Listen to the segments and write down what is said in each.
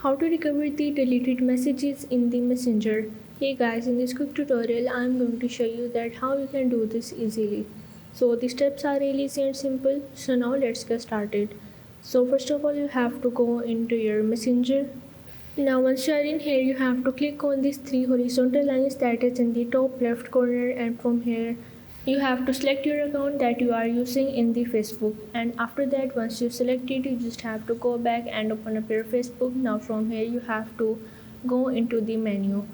How to recover the deleted messages in the Messenger. Hey guys, in this quick tutorial I am going to show you that how you can do this easily. So the steps are really easy and simple. So now let's get started. So first of all you have to go into your Messenger. Now once you are in here you have to click on these three horizontal lines that is in the top left corner, and from here you have to select your account that you are using in the Facebook, and after that once you select it you just have to go back and open up your Facebook. Now from here you have to go into the menu.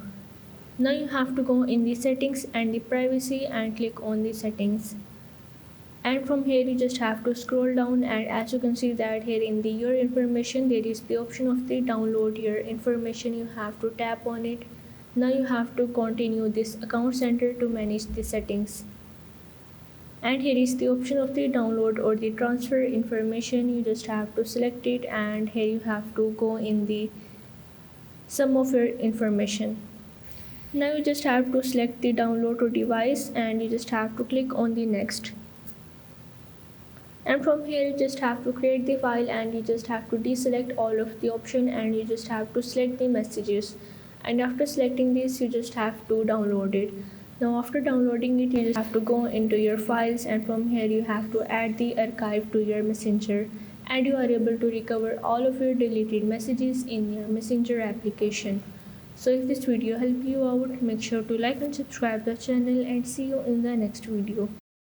Now you have to go in the settings and the privacy and click on the settings, and from here you just have to scroll down, and as you can see that here in the your information there is the option of the download your information. You have to tap on it. Now you have to continue this account center to manage the settings, and here is the option of the download or the transfer information. You just have to select it, and here you have to go in the sum of your information. Now you just have to select the download to device, and you just have to click on the next, and from here you just have to create the file, and you just have to deselect all of the option, and you just have to select the messages, and after selecting this you just have to download it. Now after downloading it you just have to go into your files, and from here you have to add the archive to your Messenger, and you are able to recover all of your deleted messages in your Messenger application. So if this video helped you out, make sure to like and subscribe the channel, and see you in the next video.